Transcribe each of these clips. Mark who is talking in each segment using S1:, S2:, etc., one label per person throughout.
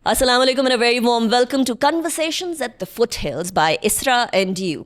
S1: Assalamu alaikum and a very warm welcome to Conversations at the Foothills by Isra and you.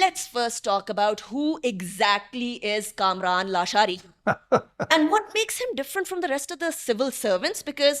S1: let's first talk about who exactly is Kamran Lashari and what makes him different from the rest of the civil servants, because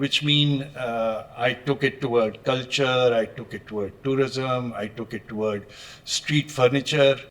S2: which mean I took it toward culture, I took it toward tourism, I took it toward street furniture.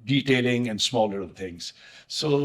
S2: detailing and small little things. So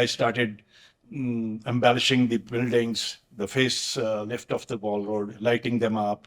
S2: I started embellishing the buildings, the face lift of the mall road, lighting them up,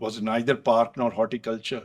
S2: was neither park nor horticulture.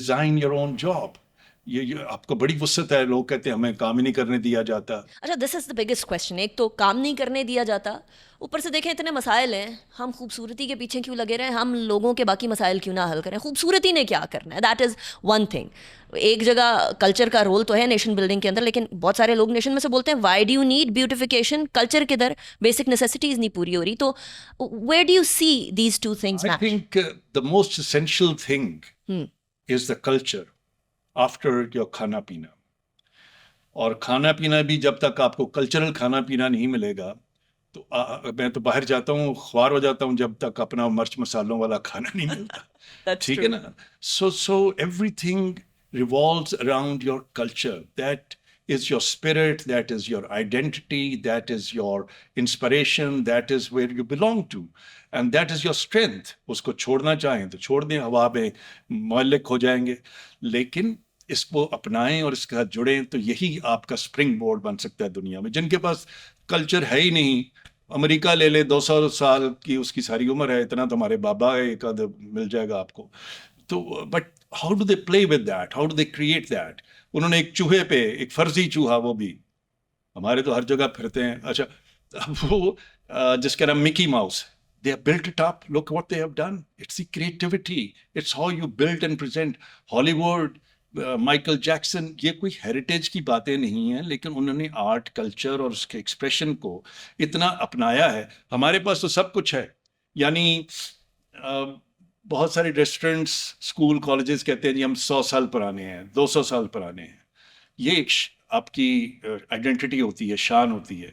S2: design your own job. یہ آپ کو بڑی وسعت ہے. لوگ کہتے ہیں ہمیں کام ہی نہیں کرنے دیا جاتا.
S1: اچھا دس از دا بگیسٹ کوشچن. ایک تو کام نہیں کرنے دیا جاتا, اوپر سے دیکھیں اتنے مسائل ہیں, ہم خوبصورتی کے پیچھے کیوں لگے رہے, ہم لوگوں کے باقی مسائل کیوں نہ حل کریں, خوبصورتی نے کیا کرنا ہے. That is one thing. ایک جگہ کلچر کا رول تو ہے نیشن بلڈنگ کے اندر, لیکن بہت سارے لوگ نیشن میں سے بولتے ہیں why do you need beautification, culture کدھر, بیسک نیسیسٹیز نہیں پوری ہو رہی. تو where do you see these two things
S2: I
S1: match?
S2: think the most essential thing is the culture after your کھانا پینا. اور کھانا پینا بھی جب تک آپ کو کلچرل کھانا پینا نہیں ملے گا تو میں تو باہر جاتا ہوں خوار ہو جاتا ہوں جب تک اپنا مرچ مسالوں والا کھانا نہیں ملتا. ٹھیک ہے نا. So every thing revolves around your culture. That is your spirit, that is your identity, that is your inspiration, that is where you belong to, and that is your strength. اس کو چھوڑنا چاہیں تو چھوڑ دیں, ہوا میں معلق ہو جائیں گے, لیکن اس کو اپنائیں اور اس کے ساتھ جڑیں تو یہی آپ کا اسپرنگ بورڈ بن سکتا ہے دنیا میں. جن کے پاس کلچر ہے ہی نہیں, امریکہ لے لے, 200 سال کی اس کی ساری عمر ہے, اتنا تو ہمارے بابا ہے, ایک آدھ مل جائے گا آپ کو. تو but how do they play with that, how do they create that. انہوں نے ایک چوہے پہ, ایک فرضی چوہا, وہ بھی ہمارے تو ہر جگہ پھرتے ہیں. اچھا وہ جس کا نام مکی mouse, they have built it up. Look what they have done. It's the creativity. It's how you build and present. Hollywood, Michael Jackson, یہ کوئی ہیریٹیج کی باتیں نہیں ہیں, لیکن انہوں نے آرٹ, کلچر اور اس کے ایکسپریشن کو اتنا اپنایا ہے. ہمارے پاس تو سب کچھ ہے. یعنی بہت سارے ریسٹورینٹس, اسکول, کالجز کہتے ہیں جی ہم 100 سال پرانے ہیں, 200 سال پرانے ہیں. یہ ایک آپ کی آئیڈینٹی ہوتی ہے, شان ہوتی ہے.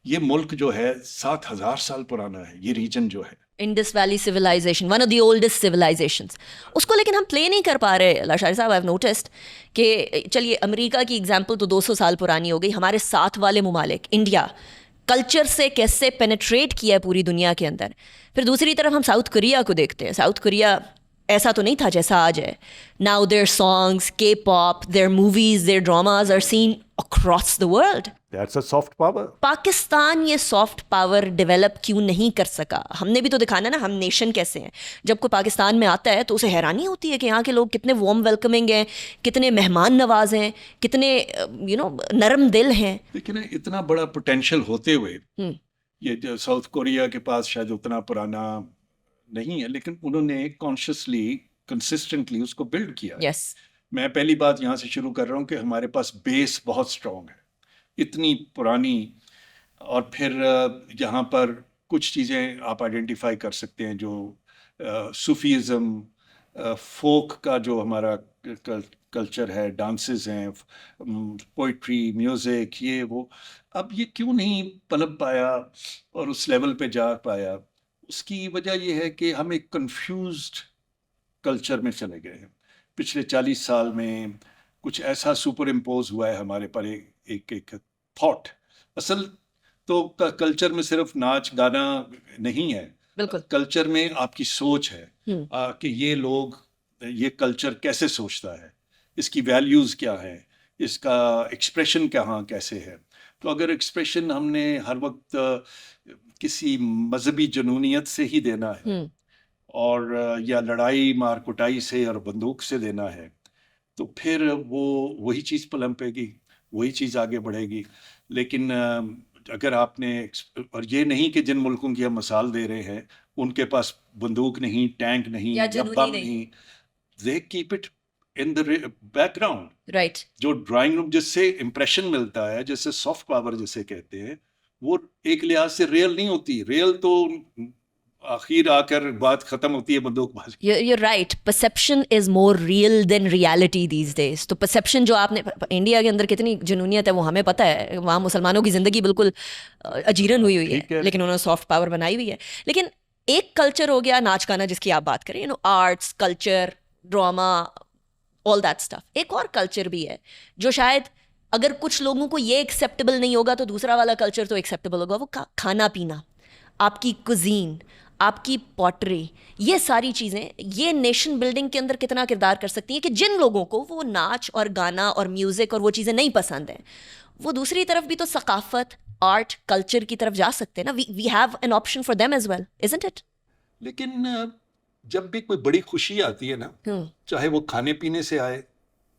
S2: یہ ملک جو ہے 7,000 سال پرانا ہے, یہ ریجن جو ہے
S1: Indus valley civilisation, one of the oldest civilisations, اس کو لیکن ہم پلے نہیں کر پا رہے. لاشاری صاحب, آئی ہیو نوٹسڈ کہ چلیے امریکہ کی ایگزامپل تو 200 سال پرانی ہو گئی, ہمارے ساتھ والے ممالک انڈیا کلچر سے کیسے پینیٹریٹ کیا ہے پوری دنیا کے اندر. پھر دوسری طرف ہم ساؤتھ کوریا کو دیکھتے ہیں. ساؤتھ کوریا ایسا تو نہیں تھا جیسا آج ہے. Now their songs, K-pop, their movies, their dramas are seen across the world.
S3: That's a soft power.
S1: Pakistan یہ سافٹ پاور ڈیولپ کیوں نہیں کر سکا؟ ہم نے بھی تو دکھانا نا ہم نیشن کیسے ہیں. جب کوئی پاکستان میں آتا ہے تو اسے حیرانی ہوتی ہے کہ یہاں کے لوگ کتنے وارم ویلکمنگ ہیں, کتنے مہمان نواز ہیں, کتنے نرم دل ہیں.
S2: لیکن اتنا بڑا پوٹینشیل ہوتے ہوئے یہ ساؤتھ کوریا کے پاس شاید اتنا پرانا نہیں ہے, لیکن انہوں نے کانشیسلی, کنسسٹنٹلی اس کو بلڈ کیا.
S1: یس,
S2: میں پہلی بات یہاں سے شروع کر رہا ہوں کہ ہمارے پاس بیس بہت اسٹرانگ ہے, اتنی پرانی. اور پھر یہاں پر کچھ چیزیں آپ آئیڈینٹیفائی کر سکتے ہیں جو صوفیزم, فوک کا جو ہمارا کلچر ہے, ڈانسز ہیں, پوئٹری, میوزک, یہ وہ. اب یہ کیوں نہیں پنپ پایا اور اس لیول پہ جا پایا؟ اس کی وجہ یہ ہے کہ ہم ایک کنفیوزڈ کلچر میں چلے گئے ہیں. پچھلے 40 سال میں کچھ ایسا سپر امپوز ہوا ہے ہمارے پر ایک تھاٹ. اصل تو کلچر میں صرف ناچ گانا نہیں ہے,
S1: بالکل.
S2: کلچر میں آپ کی سوچ ہے کہ یہ لوگ, یہ کلچر کیسے سوچتا ہے, اس کی ویلیوز کیا ہے, اس کا ایکسپریشن کہاں کیسے ہے. تو اگر ایکسپریشن ہم نے ہر وقت کسی مذہبی جنونیت سے ہی دینا ہے اور یا لڑائی مار کٹائی سے اور بندوق سے دینا ہے, تو پھر وہی چیز پلمپے گی, وہی چیز آگے بڑھے گی. لیکن اگر آپ نے, اور یہ نہیں کہ جن ملکوں کی ہم مثال دے رہے ہیں ان کے پاس بندوق نہیں, ٹینک نہیں, یا بم نہیں, they keep it in the background.
S1: Right.
S2: جو ڈرائنگ روم جس سے امپریشن ملتا ہے, جیسے سافٹ پاور جسے کہتے ہیں, وہ ایک لحاظ سے ریئل نہیں ہوتی. ریئل تو آخر آ کر بات ختم ہوتی ہے بندوق بازی.
S1: You're right. Perception is more real than reality these days. تو perception جو آپ نے, انڈیا کے اندر کتنی جنونیت ہے وہ ہمیں پتہ ہے, وہاں مسلمانوں کی زندگی بالکل اجیرن ہوئی ہے, لیکن انہوں نے سافٹ پاور بنائی ہوئی ہے. لیکن ایک کلچر ہو گیا ناچ گانا جس کی آپ بات کریں, arts, culture, drama, all that stuff. ایک اور کلچر بھی ہے جو شاید اگر کچھ لوگوں کو یہ ایکسیپٹیبل نہیں ہوگا تو دوسرا والا کلچر تو ایکسیپٹیبل ہوگا, وہ کھانا پینا, آپ کی کوزین, آپ کی پوٹری. یہ ساری چیزیں یہ نیشن بلڈنگ کے اندر کتنا کردار کر سکتی ہیں کہ جن لوگوں کو وہ ناچ اور گانا اور میوزک اور وہ چیزیں نہیں پسند ہیں, وہ دوسری طرف بھی تو ثقافت, آرٹ, کلچر کی طرف جا سکتے ہیں نا. We have an option for them as well, isn't it?
S2: لیکن جب بھی کوئی بڑی خوشی آتی ہے نا, چاہے وہ کھانے پینے سے آئے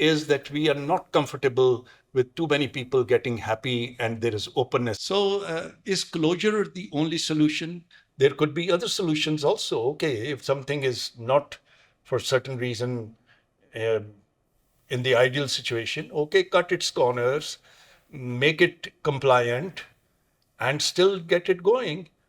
S2: is that we are not comfortable with too many people getting happy and there is openness. So is closure the only solution? There could be other solutions also. Okay, if something is not for certain reason in the ideal situation, okay, cut its corners, make it compliant and still get it going.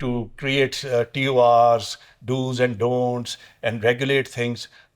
S2: to create TORs, do's and don'ts and regulate things.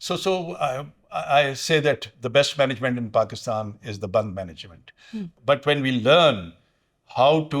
S2: So I say that the best management in Pakistan is the band management. But when we learn how to,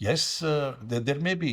S2: Yes, there may be.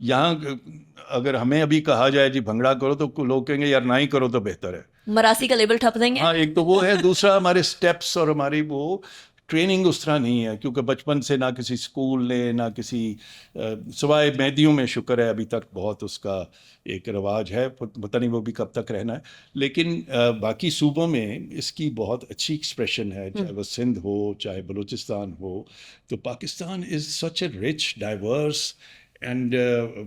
S2: یہاں اگر ہمیں ابھی کہا جائے جی بھنگڑا کرو تو لوگ کہیں گے یار نہ ہی کرو تو بہتر ہے.
S1: مراسی کا لیبل ٹھپ دیں گے.
S2: ہاں ایک تو وہ ہے, دوسرا ہمارے اسٹیپس اور ہماری وہ ٹریننگ اس طرح نہیں ہے, کیونکہ بچپن سے نہ کسی اسکول نے نہ کسی سوائے مہدیوں میں شکر ہے ابھی تک بہت اس کا ایک رواج ہے, پتہ نہیں وہ بھی کب تک رہنا ہے, لیکن باقی صوبوں میں اس کی بہت اچھی ایکسپریشن ہے, چاہے وہ سندھ ہو چاہے بلوچستان ہو. تو Pakistan is such a rich diverse and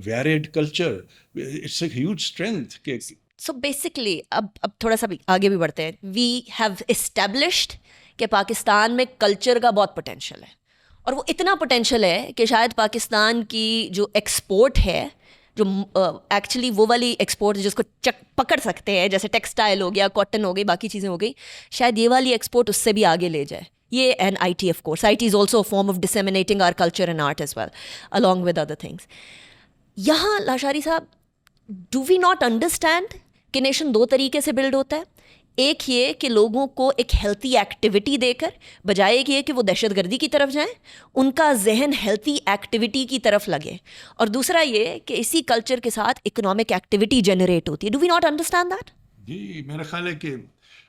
S2: varied culture, it's a huge strength کہ
S1: سو بیسکلی اب تھوڑا سا بھی آگے بھی بڑھتے ہیں. وی ہیو اسٹیبلشڈ کہ پاکستان میں کلچر کا بہت پوٹینشیل ہے, اور وہ اتنا پوٹینشیل ہے کہ شاید پاکستان کی جو ایکسپورٹ ہے, جو ایکچولی وہ والی ایکسپورٹ جس کو پکڑ سکتے ہیں, جیسے ٹیکسٹائل ہو گیا, کاٹن ہو گئی, باقی چیزیں ہو گئی, شاید یہ والی ایکسپورٹ اس سے بھی آگے لے جائے. یہ and I T of course, I T is also a form of disseminating our culture and art as well along with other things. یہاں لاشاری صاحب, ڈو وی ناٹ انڈرسٹینڈ کہ نیشن دو طریقے سے بلڈ ہوتا ہے. ایک یہ کہ لوگوں کو ایک ہیلتھی ایکٹیویٹی دے کر, بجائے یہ کہ وہ دہشت گردی کی طرف جائیں, ان کا ذہن ہیلتھی ایکٹیویٹی کی طرف لگے, اور دوسرا یہ کہ اسی کلچر کے ساتھ اکنامک ایکٹیویٹی جنریٹ ہوتی ہے. Do we not understand that?
S2: جی میرا خیال ہے کہ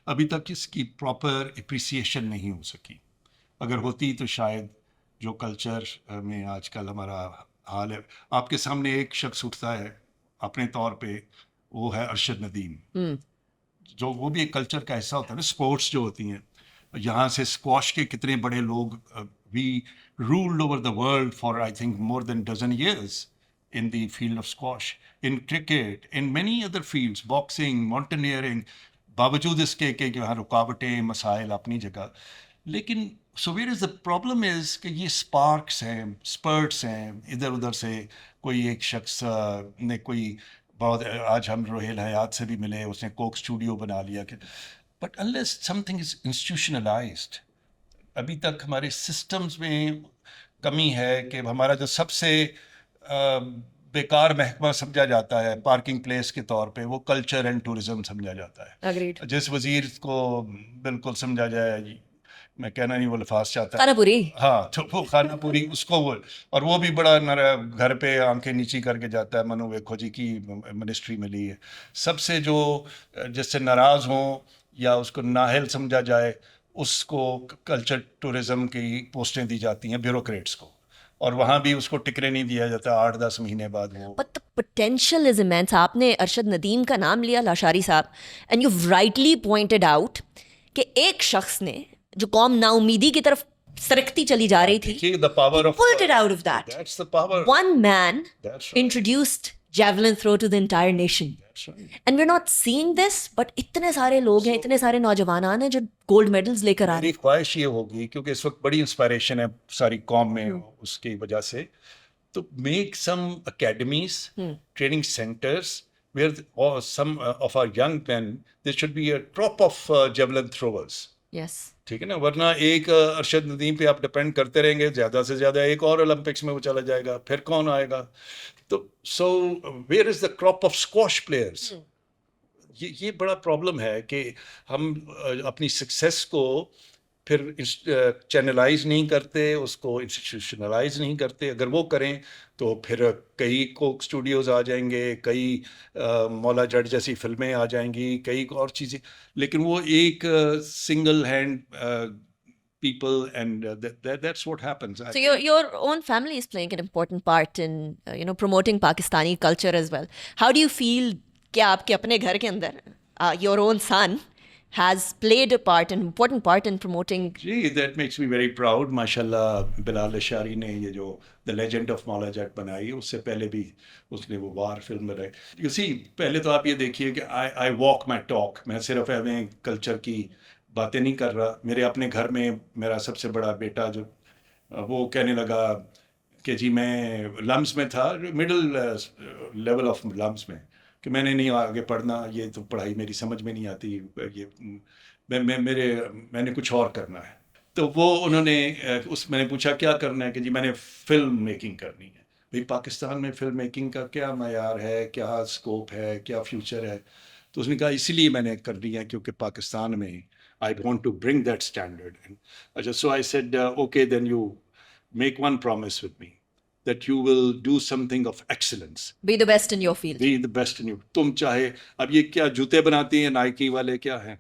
S2: ابھی تک اس کی پراپر اپریسیشن نہیں ہو سکی. اگر ہوتی تو شاید جو کلچر میں آج کل ہمارا حال ہے, آپ کے سامنے ایک شخص اٹھتا ہے اپنے طور پہ, وہ ہے ارشد ندیم, جو وہ بھی ایک کلچر کا حصہ ہوتا ہے نا. اسپورٹس جو ہوتی ہیں, یہاں سے اسکواش کے کتنے بڑے لوگ, we ruled over the world for I think more than dozen years in the field of squash, in cricket, in many other fields, boxing, mountaineering, باوجود اس کے کہ یہاں رکاوٹیں مسائل اپنی جگہ. لیکن so where is the problem is کہ یہ اسپارکس ہیں, اسپرٹس ہیں, ادھر ادھر سے کوئی ایک شخص نے کوئی بہت, آج ہم روہیل حیات سے بھی ملے, اس نے کوک اسٹوڈیو بنا لیا, کہ but unless something is institutionalized, ابھی تک ہمارے سسٹمز میں کمی ہے کہ ہمارا جو سب سے بیکار محکمہ سمجھا جاتا ہے پارکنگ پلیس کے طور پہ, وہ کلچر اینڈ ٹورزم سمجھا جاتا ہے. جس وزیر کو بالکل سمجھا جائے, جی میں کہنا نہیں وہ الفاظ چاہتا,
S1: خانہ پوری,
S2: ہاں تو وہ خانہ پوری اس کو وہ, اور وہ بھی بڑا گھر پہ آنکھیں نیچی کر کے جاتا ہے, منو ویکھو جی کی منسٹری ملی ہے. سب سے جو جس سے ناراض ہوں یا اس کو نااہل سمجھا جائے, اس کو کلچر ٹورزم کی پوسٹیں دی جاتی ہیں بیوروکریٹس کو, اور وہاں بھی اس کو ٹکرے نہیں دیا جاتا 8-10 مہینے بعد. وہ
S1: but the potential is immense. آپ نے ارشد ندیم کا نام لیا لاشاری صاحب, and you rightly pointed out کہ ایک شخص نے جو قوم نا امیدی کی طرف سرکتی چلی جا رہی تھی, pulled it out of that.
S2: That's the power.
S1: One man
S2: That's right.
S1: introduced javelin throw to the entire nation.
S2: That's right.
S1: And we're not seeing this, but اتنے سارے لوگ ہیں, اتنے سارے نوجوانان ہیں جو گولڈ میڈلز لے کر آ رہے ہیں.
S2: میری خواہش یہ ہوگی, کیونکہ اس وقت بڑی انسپائریشن ہے ساری قوم میں اس کی وجہ سے, تو make some academies, training centres where some of our young men, there should be a crop of javelin throwers.
S1: Yes.
S2: ٹھیک ہے نا, ورنہ ایک ارشد ندیم پہ آپ ڈپینڈ کرتے رہیں گے, زیادہ سے زیادہ ایک اور اولمپکس میں وہ چلا جائے گا, پھر کون آئے گا. تو so where is the crop of squash players. یہ بڑا پرابلم ہے کہ ہم اپنی سکسیس کو پھر چینلائز نہیں کرتے, اس کو انسٹیٹیوشنلائز نہیں کرتے. اگر وہ کریں تو پھر کئی کوک اسٹوڈیوز آ جائیں گے, کئی مولا جٹ جیسی فلمیں آ جائیں گی, کئی اور چیزیں, لیکن وہ ایک single hand people, and that's what happens.
S1: So your own family is playing an important part in promoting Pakistani culture as well. How do you feel کہ آپ کے اپنے گھر کے اندر your own son has played a part, an important part in promoting?
S2: G that makes me very proud. ماشاءاللہ بلال اشاری نے یہ جو The Legend of مولا جٹ بنائی, اس سے پہلے بھی اس نے وہ وار فلم بنائی. You see, پہلے تو آپ یہ دیکھیے کہ I walk my talk. میں صرف اپنے کلچر کی باتیں نہیں کر رہا. میرے اپنے گھر میں میرا سب سے بڑا بیٹا جو وہ کہنے لگا کہ جی میں لمز میں تھا, مڈل لیول آف لمز میں, کہ میں نے نہیں آگے پڑھنا, یہ تو پڑھائی میری سمجھ میں نہیں آتی, یہ میں نے کچھ اور کرنا ہے. تو وہ انہوں نے میں نے پوچھا کیا کرنا ہے, کہ جی میں نے فلم میکنگ کرنی ہے. بھائی پاکستان میں فلم میکنگ کا کیا معیار ہے, کیا اسکوپ ہے, کیا فیوچر ہے. تو اس نے کہا اسی لیے میں نے کر لی ہے کیونکہ پاکستان میں I want to bring that standard. And so I said, okay, then you make one promise with me, that you will do something of excellence.
S1: Be the best in your field.
S2: Be the best in you. تم چاہے اب یہ کیا جوتے بناتی ہیں Nike والے کیا ہیں,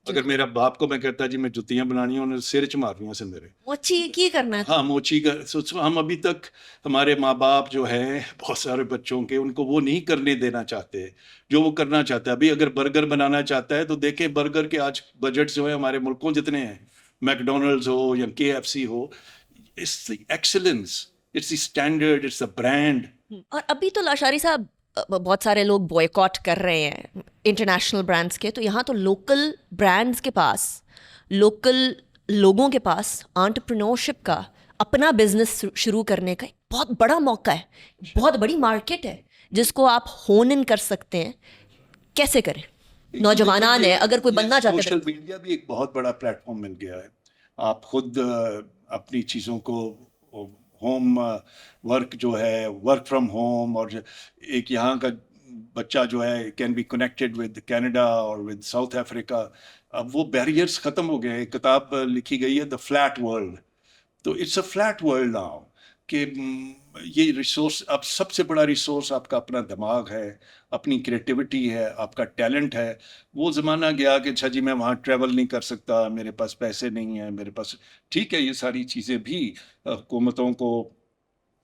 S2: اگر میرا باپ کو میں کہتا جی میں جوتیاں بنانی ہیں, انہوں نے سر چ مارنیاں سے میرے.
S1: موچی کی کرنا ہے.
S2: ہاں موچی کا. ہم ابھی تک ہمارے ماں باپ جو ہیں بہت سارے بچوں کے, ان کو وہ نہیں کرنے دینا چاہتے جو وہ کرنا چاہتا ہے. ابھی اگر برگر بنانا چاہتا ہے تو دیکھیں برگر کے آج بجٹ جو ہے ہمارے ملکوں جتنے ہیں, میکڈونلڈز ہو یا KFC ہو, it's the excellence, it's the standard, it's the brand.
S1: اور ابھی تو لاشاری صاحب بہت سارے لوگ بوائیکاٹ کر رہے ہیں انٹرنیشنل برانڈس کے, تو یہاں تو لوکل برانڈس کے پاس, لوکل لوگوں کے پاس انٹرپرینورشپ کا, اپنا بزنس شروع کرنے کا ایک بہت بڑا موقع ہے, بہت بڑی مارکیٹ ہے جس کو آپ ہون ان کر سکتے ہیں. کیسے کریں؟ نوجوانان ہیں, اگر کوئی بننا چاہتے ہیں.
S2: سوشل میڈیا بھی ایک بہت بڑا پلیٹ فارم مل گیا ہے. آپ خود اپنی چیزوں کو ہوم ورک جو ہے, ورک فرام ہوم, اور ایک یہاں کا بچہ جو ہے can be connected with Canada اور ود ساؤتھ افریقہ. اب وہ بیریئرس ختم ہو گئے. ایک کتاب لکھی گئی ہے دا فلیٹ ورلڈ, تو it's a flat world now, کہ یہ ریسورس, اب سب سے بڑا ریسورس آپ کا اپنا دماغ ہے, اپنی کریٹیوٹی ہے, آپ کا ٹیلنٹ ہے. وہ زمانہ گیا کہ اچھا جی میں وہاں ٹریول نہیں کر سکتا, میرے پاس پیسے نہیں ہیں, میرے پاس. ٹھیک ہے, یہ ساری چیزیں بھی حکومتوں کو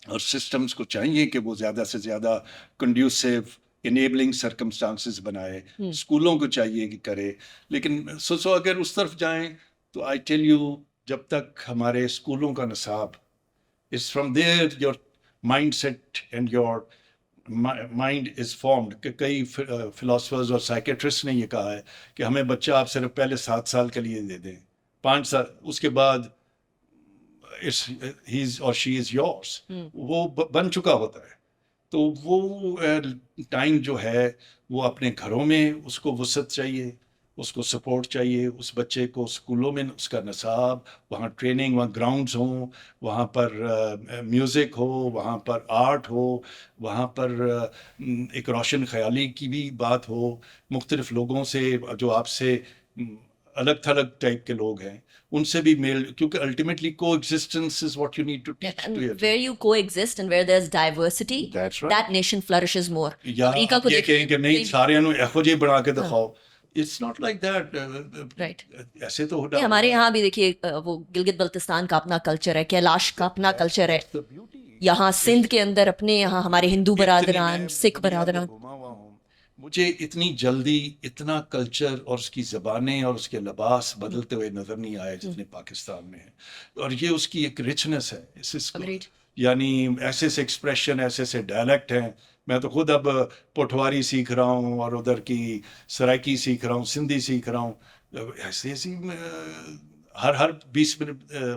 S2: اور سسٹمز کو چاہیے کہ وہ زیادہ سے زیادہ کنڈیوسیو انیبلنگ سرکمسٹانسز بنائے, اسکولوں کو چاہیے کہ کرے. لیکن سو اگر اس طرف جائیں تو آئی ٹیل یو, جب تک ہمارے اسکولوں کا نصاب is from there your mindset and your mind is formed. کہ کئی فلاسفرز اور سائیکیٹرسٹ نے یہ کہا ہے کہ ہمیں بچہ آپ صرف پہلے 7 سال کے لیے دے دیں, 5 سال, اس کے بعد he or she is yours. وہ بن چکا ہوتا ہے. تو وہ ٹائم جو ہے وہ اپنے گھروں میں اس کو وسعت چاہیے, اس کو سپورٹ چاہیے. اس بچے کو اسکولوں میں اس کا نصاب, وہاں ٹریننگ, وہاں گراؤنڈز ہوں, وہاں پر میوزک ہو, وہاں پر آرٹ ہو, وہاں پر ایک روشن خیالی کی بھی بات ہو, مختلف لوگوں سے جو آپ سے الگ تھلگ ٹائپ کے لوگ ہیں ان سے بھی میل, کیونکہ ultimately coexistence is what you need to teach.
S1: Where you coexist and where there's diversity, that nation flourishes more.
S2: یا یہ کہیں کہ نہیں سارے نو ایہو جی بنا کے دکھاؤ, it's not like that.
S1: Right,
S2: ایسے تو
S1: ہمارے یہاں بھی دیکھیے وہ گلگت بلتستان کا اپنا کلچر ہے, کیلاش کا اپنا کلچر ہے, یہاں سندھ کے اندر اپنے یہاں ہمارے ہندو برادران, سکھ برادران.
S2: مجھے اتنی جلدی اتنا کلچر اور اس کی زبانیں اور اس کے لباس بدلتے ہوئے نظر نہیں آئے جتنے پاکستان میں ہیں. اور یہ اس کی ایک رچنس ہے, یعنی ایسے سے ایکسپریشن, ایسے سے ڈائلیکٹ ہیں. میں تو خود اب پٹواری سیکھ رہا ہوں, اور ادھر کی سرائکی سیکھ رہا ہوں, سندھی سیکھ رہا ہوں. ایسے ایسی ہر 20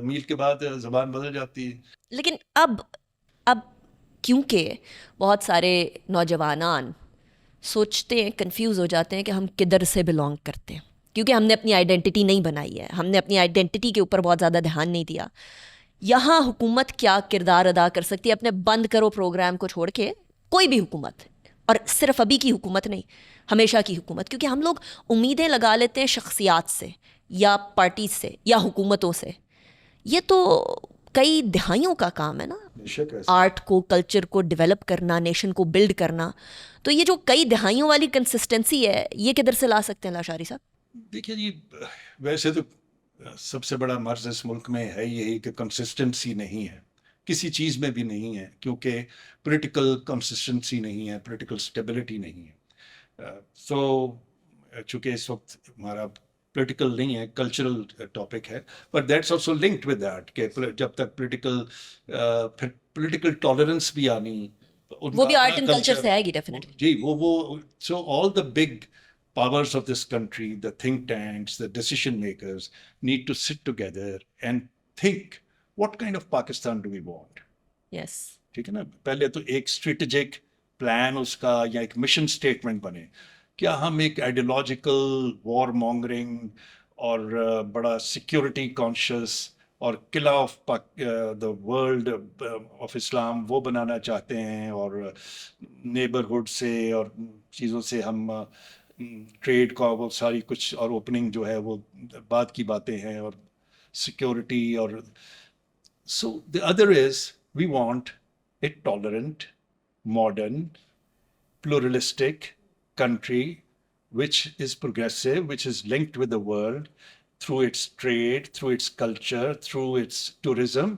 S2: میل کے بعد زبان بدل جاتی ہے.
S1: لیکن اب کیونکہ بہت سارے نوجوانان سوچتے ہیں, کنفیوز ہو جاتے ہیں کہ ہم کدھر سے بلانگ کرتے ہیں, کیونکہ ہم نے اپنی آئیڈینٹی نہیں بنائی ہے, ہم نے اپنی آئیڈینٹی کے اوپر بہت زیادہ دھیان نہیں دیا. یہاں حکومت کیا کردار ادا کر سکتی ہے اپنے بند کرو پروگرام کو چھوڑ کے؟ کوئی بھی حکومت, اور صرف ابھی کی حکومت نہیں, ہمیشہ کی حکومت, کیونکہ ہم لوگ امیدیں لگا لیتے ہیں شخصیات سے یا پارٹیز سے یا حکومتوں سے. یہ تو کئی دہائیوں کا کام ہے نا, آرٹ کو, کلچر کو ڈیولپ کرنا, نیشن کو بلڈ کرنا. تو یہ جو کئی دہائیوں والی کنسسٹنسی ہے, یہ کدھر سے لا سکتے ہیں لاشاری صاحب؟
S2: دیکھیے جی, ویسے تو سب سے بڑا مرض اس ملک میں ہے یہی کہ کنسسٹنسی نہیں ہے, کسی چیز میں بھی نہیں ہے, کیونکہ پولیٹیکل کنسسٹنسی نہیں ہے, پولیٹیکل اسٹیبلٹی نہیں ہے. تو چونکہ اس وقت ہمارا پولیٹیکل نہیں ہے, کلچرل ٹاپک ہے, but that's also linked with that کہ جب تک پولیٹیکل ٹالرنس بھی آنی,
S1: وہ بھی آرٹ اینڈ کلچر سے آئے گی ڈیفینیٹلی.
S2: جی وہ so all the big powers of this country, the think tanks, the decision makers need to sit together and think what kind of Pakistan do we want.
S1: Yes.
S2: ٹھیک ہے نا, پہلے تو ایک اسٹریٹجک پلان اس کا یا ایک مشن اسٹیٹمنٹ بنے. کیا ہم ایک آئیڈیولوجیکل وار مانگرنگ اور بڑا سیکورٹی کانشیس اور قلعہ آف دا ورلڈ آف اسلام وہ بنانا چاہتے ہیں, اور نیبرہڈ سے اور چیزوں سے ہم ٹریڈ کا وہ ساری کچھ, اور اوپننگ جو ہے وہ بعد کی باتیں ہیں, اور سیکورٹی. اور so the other is we want a tolerant, modern, pluralistic country which is progressive, which is linked with the world through its trade, through its culture, through its tourism.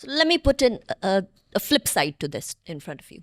S1: So let me put in a flip side to this in front of you.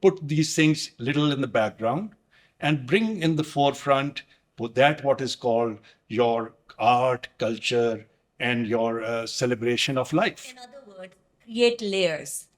S2: put these things little in the background and bring in the forefront what is called your art, culture, and your celebration of life.
S1: In other words, create layers.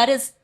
S1: That is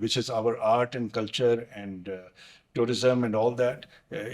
S2: which is our art and culture and tourism and all that.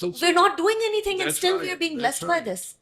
S2: So
S1: we're not doing anything and still we're being blessed by this.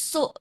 S1: So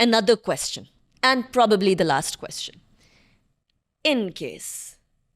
S1: another question and probably the last question. In case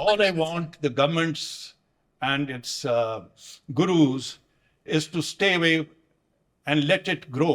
S2: All I want the governments and its gurus is to stay away and let it grow.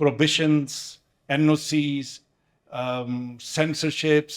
S2: Prohibitions, NOCs, censorships.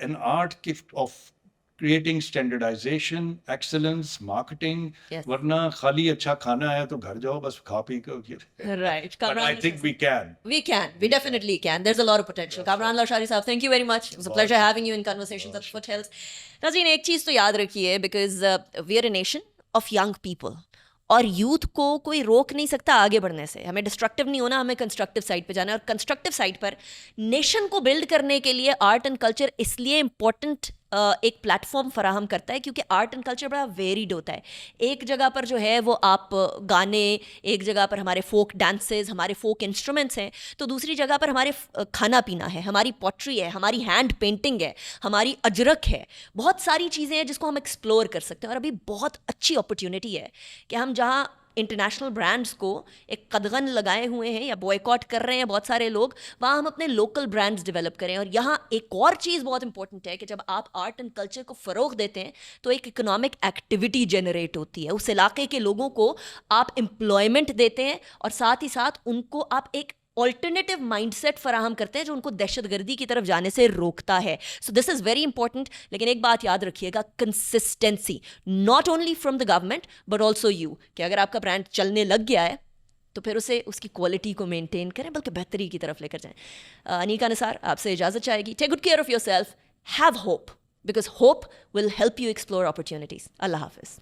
S2: an art of creating standardization, excellence, marketing.
S1: Yes.
S2: ورنہ خالی اچھا کھانا ہے تو گھر جاؤ بس کھا پی کے.
S1: Right.
S2: But I think we can.
S1: We definitely can. There's a lot of potential. Kamran Lashari صاحب, thank you very much. It was a pleasure having you in Conversations at the Foothills. ناظرین ایک چیز تو یاد رکھیے, because we are a nation of young people. اور youth کو کوئی روک نہیں سکتا آگے بڑھنے سے. ہمیں ڈسٹرکٹیو نہیں ہونا, ہمیں کنسٹرکٹیو سائڈ پہ جانا ہے. اور کنسٹرکٹیو سائڈ پر نیشن کو بلڈ کرنے کے لیے آرٹ اینڈ کلچر اس لیے امپورٹنٹ ایک پلیٹ فارم فراہم کرتا ہے کیونکہ آرٹ اینڈ کلچر بڑا ویریڈ ہوتا ہے. ایک جگہ پر جو ہے وہ آپ گانے, ایک جگہ پر ہمارے فوک ڈانسز, ہمارے فوک انسٹرومنٹس ہیں, تو دوسری جگہ پر ہمارے کھانا پینا ہے, ہماری پوٹری ہے, ہماری ہینڈ پینٹنگ ہے, ہماری اجرک ہے. بہت ساری چیزیں ہیں جس کو ہم ایکسپلور کر سکتے ہیں. اور ابھی بہت اچھی اپرچونیٹی ہے کہ ہم جہاں انٹرنیشنل برانڈس کو ایک قدغن لگائے ہوئے ہیں یا بوائکاٹ کر رہے ہیں بہت سارے لوگ, وہاں ہم اپنے لوکل برانڈس ڈیولپ کریں. اور یہاں ایک اور چیز بہت امپورٹنٹ ہے کہ جب آپ آرٹ اینڈ کلچر کو فروغ دیتے ہیں تو ایک اکنامک ایکٹیویٹی جنریٹ ہوتی ہے. اس علاقے کے لوگوں کو آپ امپلائمنٹ دیتے ہیں اور ساتھ ہی ساتھ ان کو آپ ایک آلٹرنیٹیو مائنڈ سیٹ فراہم کرتے ہیں جو ان کو دہشت گردی کی طرف جانے سے روکتا ہے. So this is very important. لیکن ایک بات یاد رکھیے گا, consistency, not only from the government but also you, کہ اگر آپ کا برانڈ چلنے لگ گیا ہے تو پھر اسے اس کی کوالٹی کو مینٹین کریں بلکہ بہتری کی طرف لے کر جائیں. انیکا نثار آپ سے اجازت چاہے گی. Take good care of yourself, have hope, because hope will help you explore opportunities. اللہ حافظ.